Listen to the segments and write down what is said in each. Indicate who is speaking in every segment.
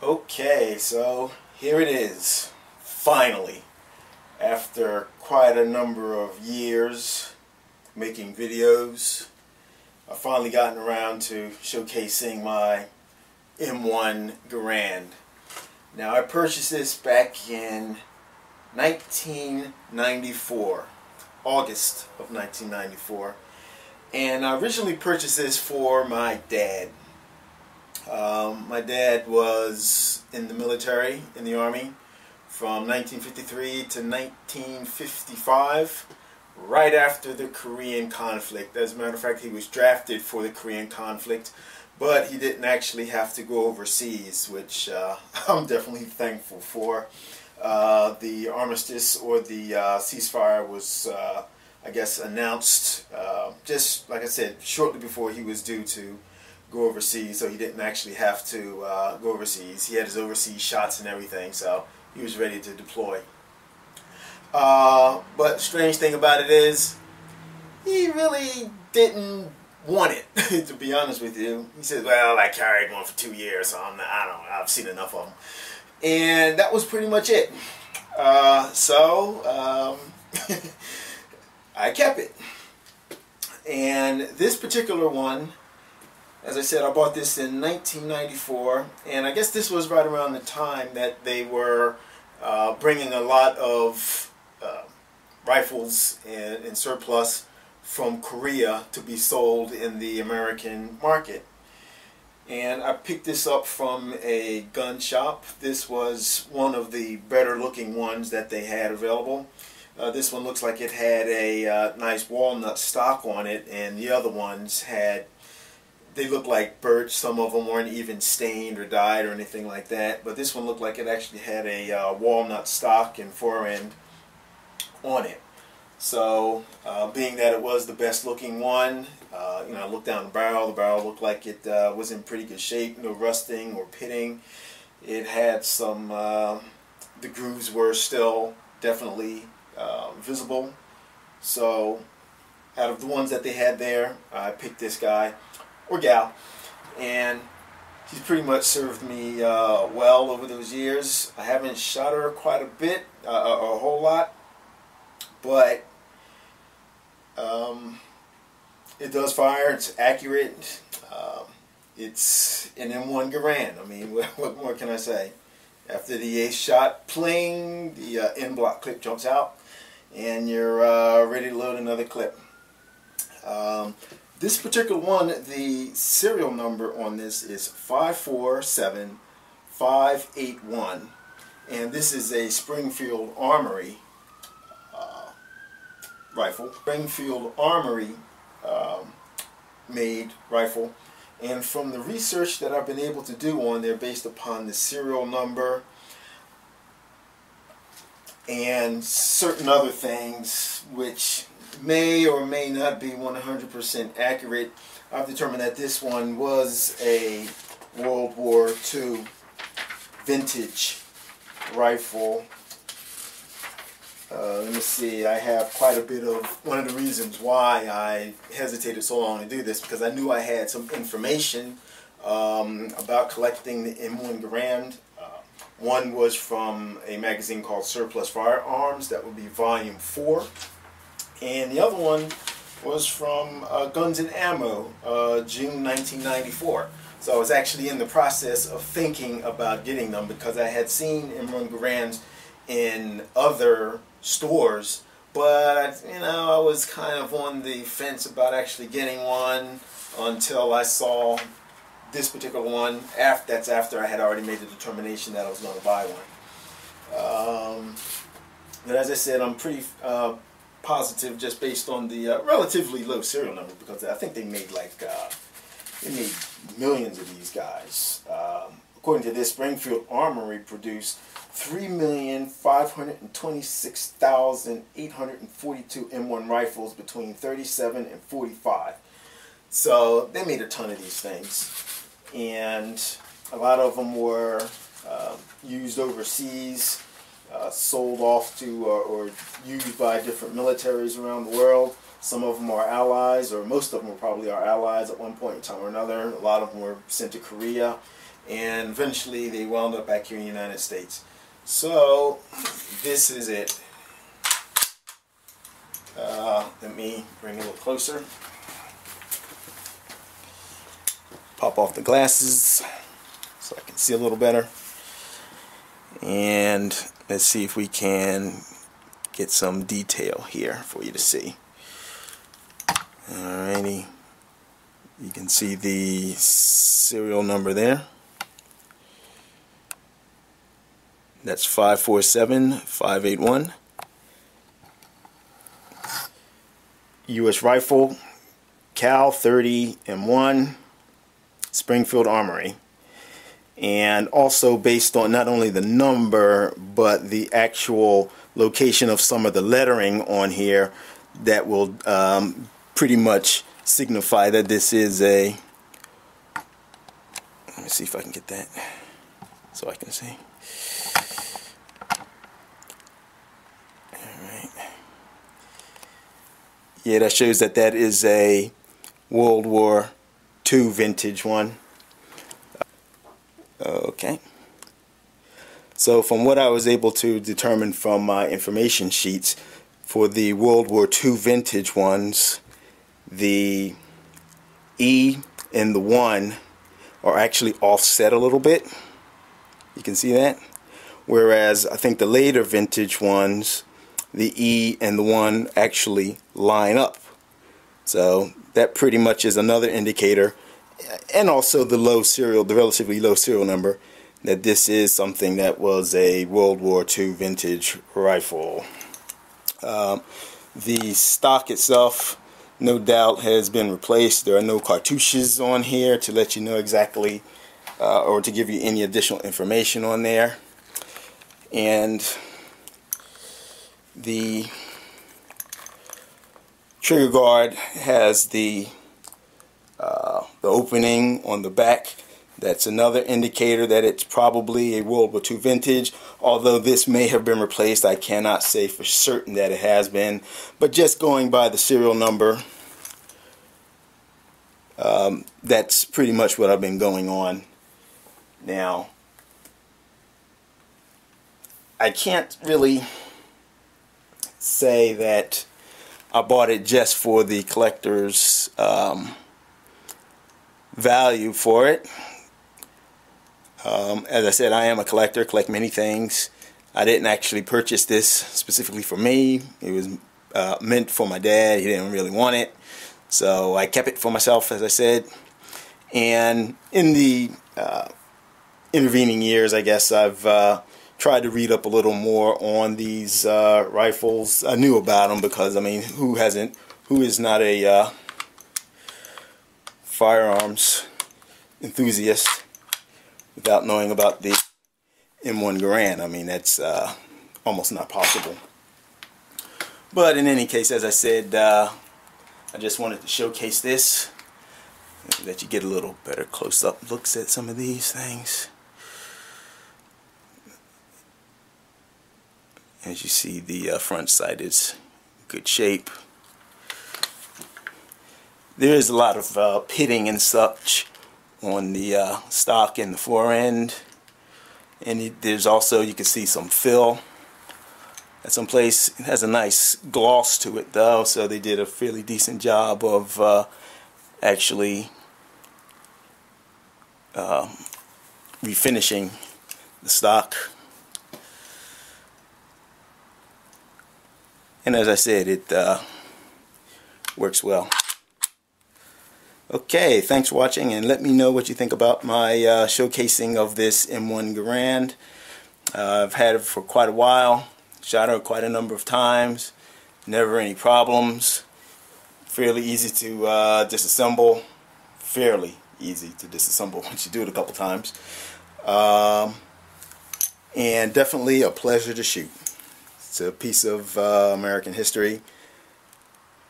Speaker 1: Okay, so here it is. Finally, after quite a number of years making videos, I've finally gotten around to showcasing my M1 Garand. Now, I purchased this back in 1994, August of 1994, and I originally purchased this for my dad. My dad was in the military, in the Army, from 1953 to 1955, right after the Korean conflict. As a matter of fact, he was drafted for the Korean conflict, but he didn't actually have to go overseas, which I'm definitely thankful for. The armistice, or the ceasefire, was, I guess, announced just, like I said, shortly before he was due to go overseas, so he didn't actually have to go overseas. He had his overseas shots and everything, so he was ready to deploy. But the strange thing about it is, he really didn't want it, to be honest with you. He said, well, I carried one for 2 years, so I've seen enough of them. And that was pretty much it. I kept it. And this particular one, as I said, I bought this in 1994, and I guess this was right around the time that they were bringing a lot of rifles in surplus from Korea to be sold in the American market. And I picked this up from a gun shop. This was one of the better looking ones that they had available. This one looks like it had a nice walnut stock on it, and the other ones had, they looked like birch. Some of them weren't even stained or dyed or anything like that, but this one looked like it actually had a walnut stock and forend on it. So being that it was the best looking one, I looked down the barrel looked like it was in pretty good shape, no rusting or pitting. It had some, the grooves were still definitely visible. So out of the ones that they had there, I picked this guy, or gal, and she's pretty much served me well over those years. I haven't shot her quite a bit, a whole lot, but it does fire. It's accurate. It's an M1 Garand. I mean, what more can I say? After the 8th shot, pling, the end block clip jumps out, and you're ready to load another clip. This particular one, the serial number on this is 547581, and this is a Springfield Armory rifle. Springfield Armory made rifle, and from the research that I've been able to do on there based upon the serial number and certain other things which may or may not be 100% accurate, I've determined that this one was a World War II vintage rifle. Let me see, I have quite a bit of, one of the reasons why I hesitated so long to do this, because I knew I had some information about collecting the M1 Garand. One was from a magazine called Surplus Firearms, that would be volume 4. And the other one was from Guns and Ammo, June 1994. So I was actually in the process of thinking about getting them, because I had seen M1 Garands in other stores, but I was kind of on the fence about actually getting one until I saw this particular one. That's after I had already made the determination that I was going to buy one. But as I said, I'm pretty positive, just based on the relatively low serial number, because I think they made like they made millions of these guys. According to this, Springfield Armory produced 3,526,842 M1 rifles between 37 and 45. So they made a ton of these things, and a lot of them were used overseas, sold off to or used by different militaries around the world. Some of them are allies, or most of them were probably our allies at one point in time or another. A lot of them were sent to Korea. and eventually they wound up back here in the United States. So this is it. Let me bring it a little closer. Pop off the glasses so I can see a little better. And let's see if we can get some detail here for you to see. Alrighty. You can see the serial number there. That's 547581. U.S. rifle, Cal 30 M1, Springfield Armory. And also based on not only the number but the actual location of some of the lettering on here, that will pretty much signify that this is a, let me see if I can get that so I can see. Alright. Yeah, that shows that that is a World War II vintage one. Okay. So from what I was able to determine from my information sheets, for the World War II vintage ones, the E and the 1 are actually offset a little bit. You can see that. Whereas I think the later vintage ones, the E and the 1 actually line up. So that pretty much is another indicator, and also the low serial, the relatively low serial number, that this is something that was a World War II vintage rifle. The stock itself, no doubt, has been replaced. There are no cartouches on here to let you know exactly, or to give you any additional information on there. And the trigger guard has the opening on the back. That's another indicator that it's probably a World War II vintage. Although this may have been replaced, I cannot say for certain that it has been. But just going by the serial number, that's pretty much what I've been going on. Now, I can't really say that I bought it just for the collector's value for it. As I said, I am a collector, collect many things. I didn't actually purchase this specifically for me. It was meant for my dad. He didn't really want it, so I kept it for myself, as I said. And in the intervening years, I guess I've tried to read up a little more on these rifles. I knew about them because, I mean, who is not a firearms enthusiast without knowing about the M1 Garand? I mean, that's almost not possible. But in any case, as I said, I just wanted to showcase this, let you get a little better close-up looks at some of these things. As you see, the front sight is in good shape. There is a lot of pitting and such on the stock and the fore end, and there's also, you can see some fill at some place. It has a nice gloss to it though, so they did a fairly decent job of actually refinishing the stock. And as I said, it works well. Okay, thanks for watching, and let me know what you think about my showcasing of this M1 Garand. I've had it for quite a while, shot it quite a number of times, never any problems, fairly easy to disassemble, once you do it a couple times, and definitely a pleasure to shoot. It's a piece of American history,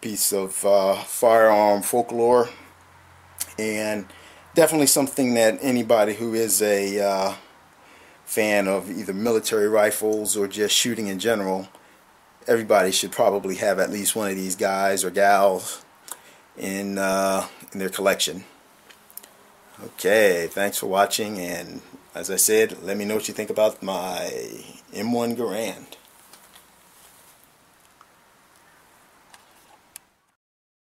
Speaker 1: piece of firearm folklore, and definitely something that anybody who is a fan of either military rifles or just shooting in general, everybody should probably have at least one of these guys or gals in their collection. Okay, thanks for watching, and as I said, let me know what you think about my M1 Garand.